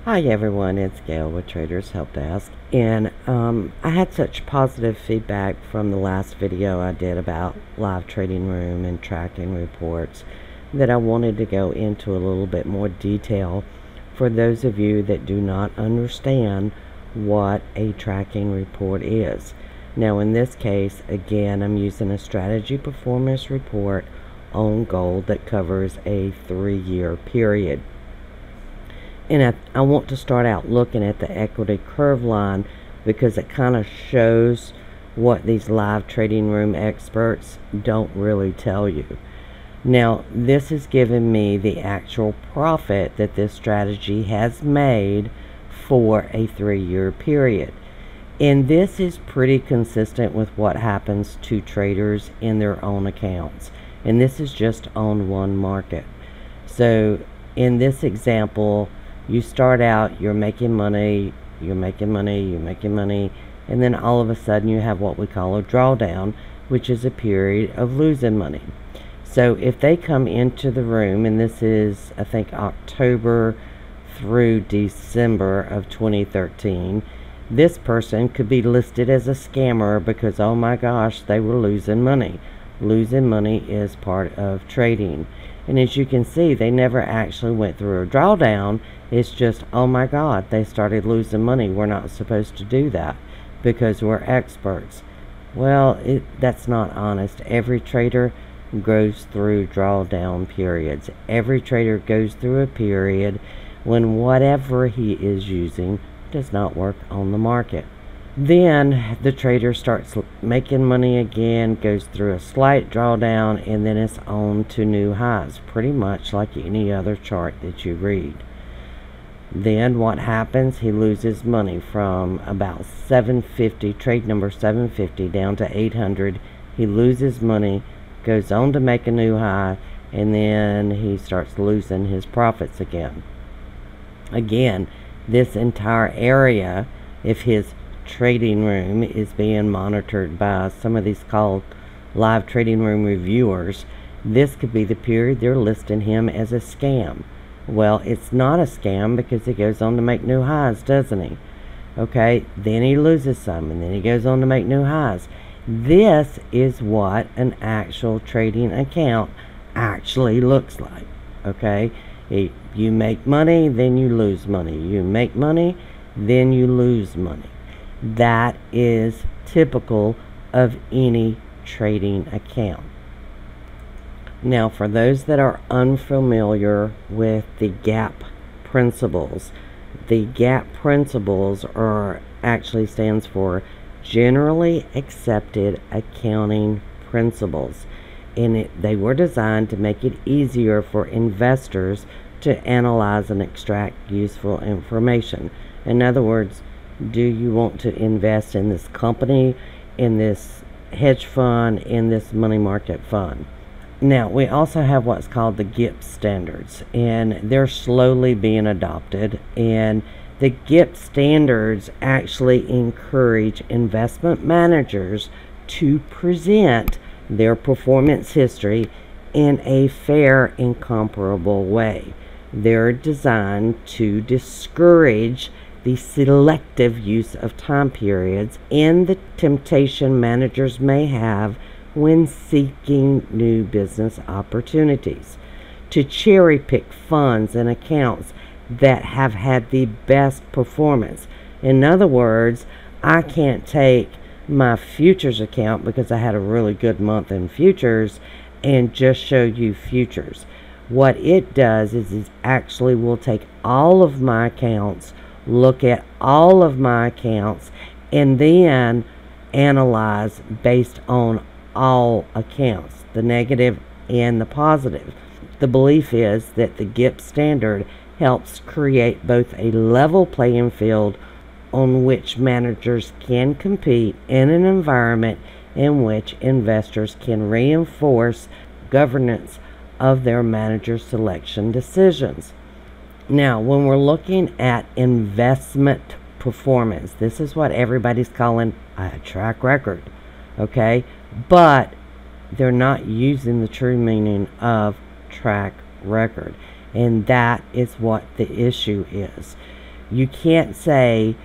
Hi everyone, it's Gail with Traders Help Desk, and I had such positive feedback from the last video I did about live trading room and tracking reports that I wanted to go into a little bit more detail for those of you that do not understand what a tracking report is. Now in this case, again, I'm using a strategy performance report on gold that covers a 3-year period. And I want to start out looking at the equity curve line because it kind of shows what these live trading room experts don't really tell you. Now, this is giving me the actual profit that this strategy has made for a 3-year period. And this is pretty consistent with what happens to traders in their own accounts. And this is just on one market. So in this example, you start out, you're making money, and then all of a sudden you have what we call a drawdown, which is a period of losing money. So if they come into the room, and this is, I think, October through December of 2013, this person could be listed as a scammer because, oh my gosh, they were losing money. Losing money is part of trading. And as you can see, they never actually went through a drawdown. It's just, oh my God, they started losing money. We're not supposed to do that because we're experts. Well, that's not honest. Every trader goes through drawdown periods. Every trader goes through a period when whatever he is using does not work on the market. Then the trader starts making money again, goes through a slight drawdown, and then it's on to new highs, pretty much like any other chart that you read. Then what happens? He loses money from about 750, trade number 750, down to 800. He loses money, goes on to make a new high, and then he starts losing his profits again. Again, this entire area, if his trading room is being monitored by some of these called live trading room reviewers, this could be the period they're listing him as a scam. Well, it's not a scam because he goes on to make new highs, doesn't he? Okay, then he loses some, and then he goes on to make new highs. This is what an actual trading account actually looks like. Okay, you make money, then you lose money. You make money, then you lose money. That is typical of any trading account. Now, for those that are unfamiliar with the GAP principles, the GAP principles actually stands for Generally Accepted Accounting Principles, and they were designed to make it easier for investors to analyze and extract useful information. In other words, do you want to invest in this company, in this hedge fund, in this money market fund? Now, we also have what's called the GIPS standards, and they're slowly being adopted. And the GIPS standards actually encourage investment managers to present their performance history in a fair and comparable way. They're designed to discourage the selective use of time periods and the temptation managers may have when seeking new business opportunities, to cherry pick funds and accounts that have had the best performance. In other words, I can't take my futures account because I had a really good month in futures and just show you futures. What it does is it actually will take all of my accounts, look at all of my accounts, and then analyze based on all accounts, the negative and the positive. The belief is that the GIPS standard helps create both a level playing field on which managers can compete in an environment in which investors can reinforce governance of their manager selection decisions. Now, when we're looking at investment performance, this is what everybody's calling a track record, okay? But they're not using the true meaning of track record, and that is what the issue is. You can't say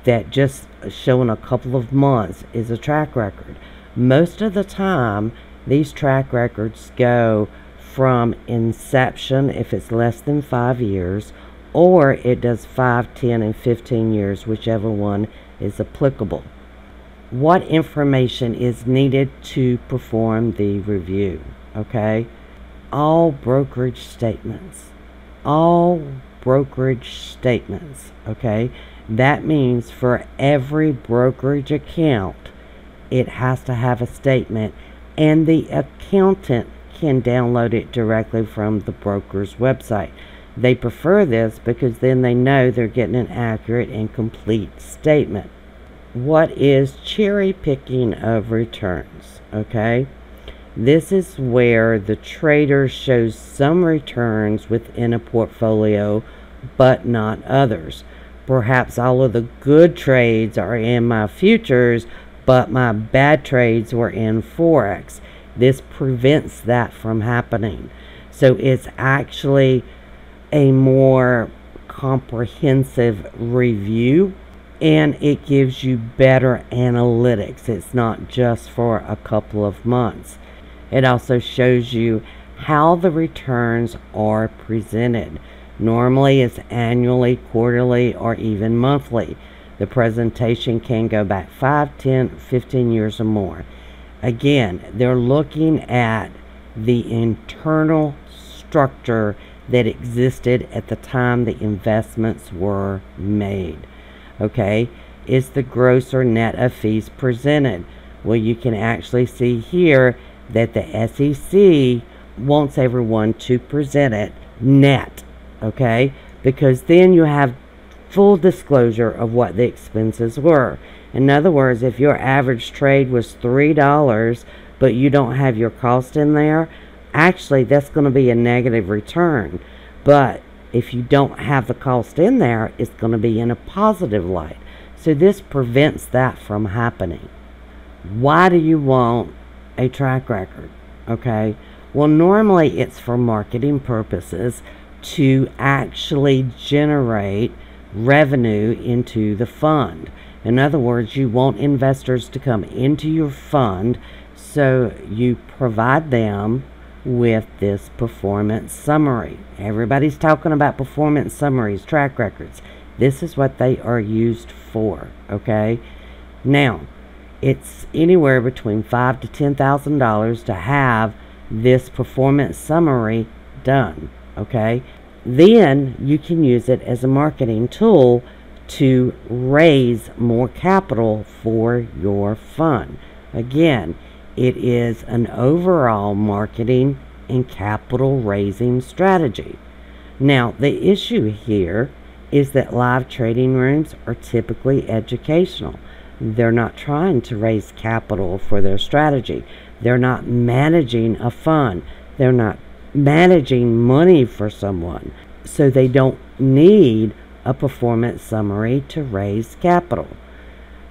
that just showing a couple of months is a track record. Most of the time, these track records go from inception, if it's less than 5 years, or it does 5, 10, and 15 years, whichever one is applicable. What information is needed to perform the review? Okay, all brokerage statements. All brokerage statements. Okay, that means for every brokerage account, it has to have a statement, and the accountant can download it directly from the broker's website. They prefer this because then they know they're getting an accurate and complete statement. What is cherry picking of returns? Okay, this is where the trader shows some returns within a portfolio but not others. Perhaps all of the good trades are in my futures, but my bad trades were in Forex. This prevents that from happening. So it's actually a more comprehensive review, and it gives you better analytics. It's not just for a couple of months. It also shows you how the returns are presented. Normally it's annually, quarterly, or even monthly. The presentation can go back 5, 10, 15 years or more. Again, they're looking at the internal structure that existed at the time the investments were made. Okay, is the gross or net of fees presented? Well, you can actually see here that the SEC wants everyone to present it net. Okay, because then you have full disclosure of what the expenses were. In other words, if your average trade was $3, but you don't have your cost in there, actually that's going to be a negative return. But if you don't have the cost in there, it's going to be in a positive light. So this prevents that from happening. Why do you want a track record? Okay, well, normally it's for marketing purposes, to actually generate revenue into the fund. In other words, you want investors to come into your fund, so you provide them with this performance summary. Everybody's talking about performance summaries, track records. This is what they are used for. Okay, now it's anywhere between $5,000 to $10,000 to have this performance summary done. Okay, then you can use it as a marketing tool to raise more capital for your fund. Again, it is an overall marketing and capital raising strategy. Now, the issue here is that live trading rooms are typically educational. They're not trying to raise capital for their strategy. They're not managing a fund. They're not managing money for someone. So they don't need a performance summary to raise capital.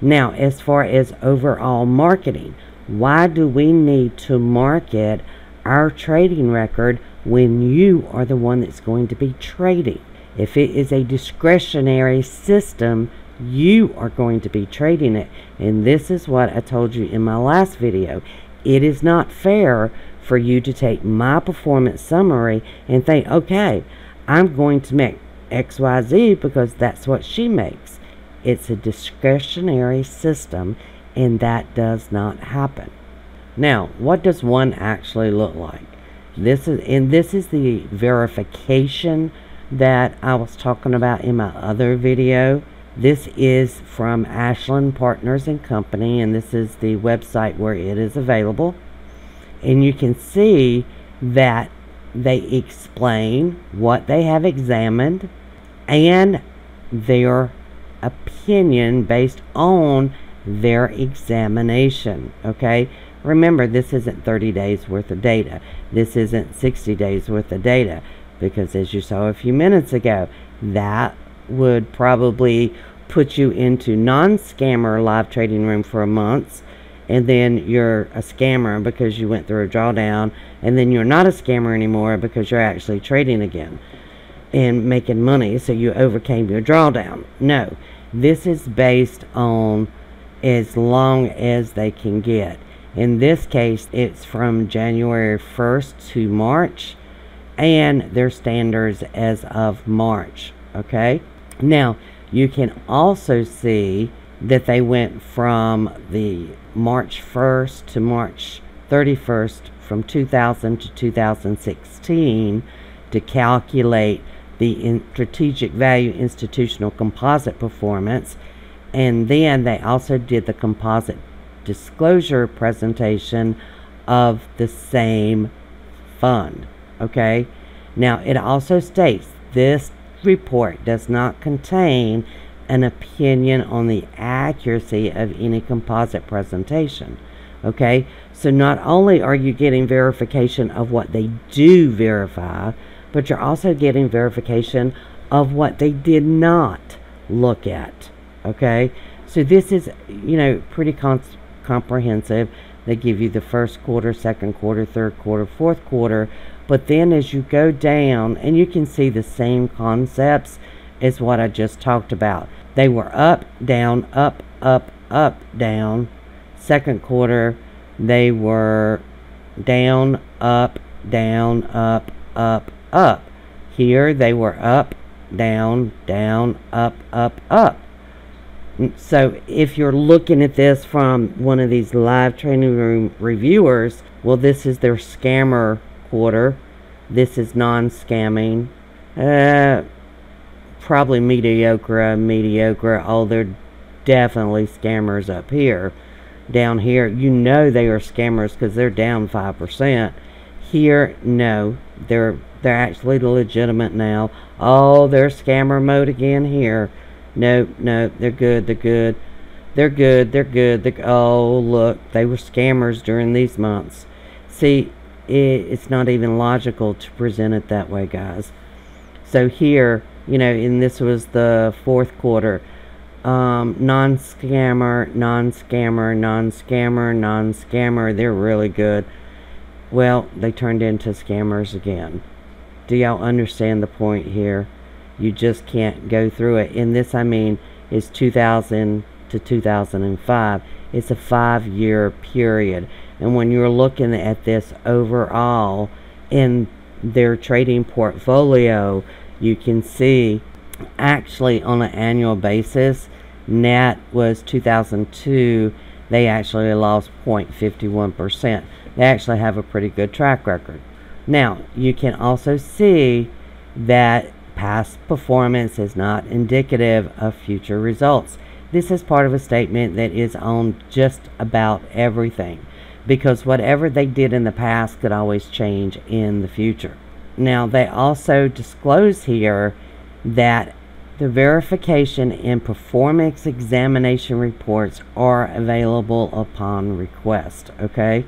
Now, as far as overall marketing, why do we need to market our trading record when you are the one that's going to be trading? If it is a discretionary system, you are going to be trading it. And this is what I told you in my last video. It is not fair for you to take my performance summary and think, okay, I'm going to make XYZ because that's what she makes. It's a discretionary system, and that does not happen. Now, what does one actually look like? This is the verification that I was talking about in my other video. This is from Ashland Partners and Company, and this is the website where it is available. And you can see that they explain what they have examined and their opinion based on their examination. Okay, remember, this isn't 30 days worth of data. This isn't 60 days worth of data, because as you saw a few minutes ago, that would probably put you into non-scammer live trading room for a month, and then you're a scammer because you went through a drawdown, and then you're not a scammer anymore because you're actually trading again. and making money, so you overcame your drawdown. No, this is based on as long as they can get. In this case, it's from January 1st to March, and their standards as of March. Okay, now you can also see that they went from the March 1st to March 31st from 2000 to 2016 to calculate the strategic value institutional composite performance, and then they also did the composite disclosure presentation of the same fund. Okay, now it also states this report does not contain an opinion on the accuracy of any composite presentation. Okay, so not only are you getting verification of what they do verify, but you're also getting verification of what they did not look at. Okay, so this is, pretty comprehensive. They give you the first quarter, second quarter, third quarter, fourth quarter, but then as you go down, and you can see the same concepts as what I just talked about. They were up, down, up, up, up, down. Second quarter, they were down, up, up, up. Here, they were up, down, up, up. So if you're looking at this from one of these live training room reviewers, well, this is their scammer quarter. This is non-scamming. Probably mediocre. Oh, they're definitely scammers up here. Down here, they are scammers because they're down 5%. Here, no, they're actually legitimate now. Oh, they're scammer mode again here. No, they're good. Oh, look, they were scammers during these months. See, it's not even logical to present it that way, guys. So here, and this was the fourth quarter. Non-scammer. They're really good. Well, they turned into scammers again. Do y'all understand the point here? You just can't go through it. And this, is 2000 to 2005. It's a 5-year period. And when you're looking at this overall in their trading portfolio, you can see actually on an annual basis, net was 2002. They actually lost 0.51%. They actually have a pretty good track record. Now, you can also see that past performance is not indicative of future results. This is part of a statement that is on just about everything, because whatever they did in the past could always change in the future. Now, they also disclose here that the verification and performance examination reports are available upon request. Okay,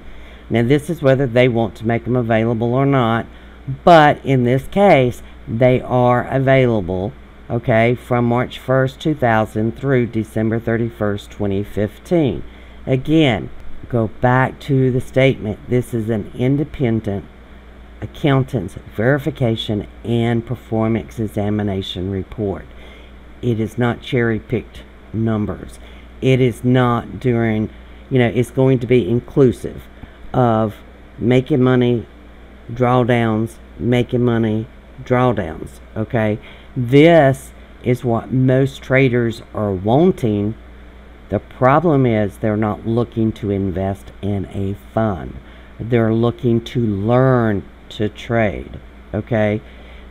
now this is whether they want to make them available or not, but in this case they are available, okay, from March 1st 2000 through December 31st 2015. Again, go back to the statement. This is an independent accountant's verification and performance examination report. It is not cherry-picked numbers. It is not during, it's going to be inclusive of making money, drawdowns, making money, drawdowns. Okay, this is what most traders are wanting. The problem is they're not looking to invest in a fund. They're looking to learn to trade. Okay,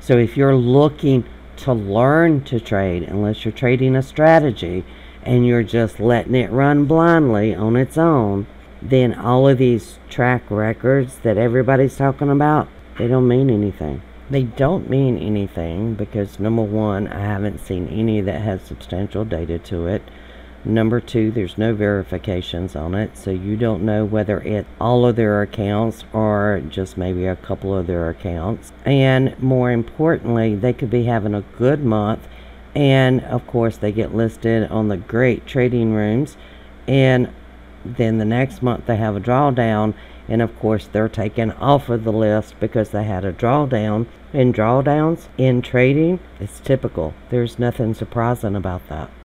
so if you're looking to learn to trade, unless you're trading a strategy and you're just letting it run blindly on its own, then all of these track records that everybody's talking about, they don't mean anything. They don't mean anything because, number one, I haven't seen any that has substantial data to it. Number two, there's no verifications on it, so you don't know whether it's all of their accounts or just maybe a couple of their accounts. And more importantly, they could be having a good month, and of course they get listed on the great trading rooms, and then the next month they have a drawdown, and of course they're taken off of the list because they had a drawdown. And drawdowns in trading is typical. There's nothing surprising about that.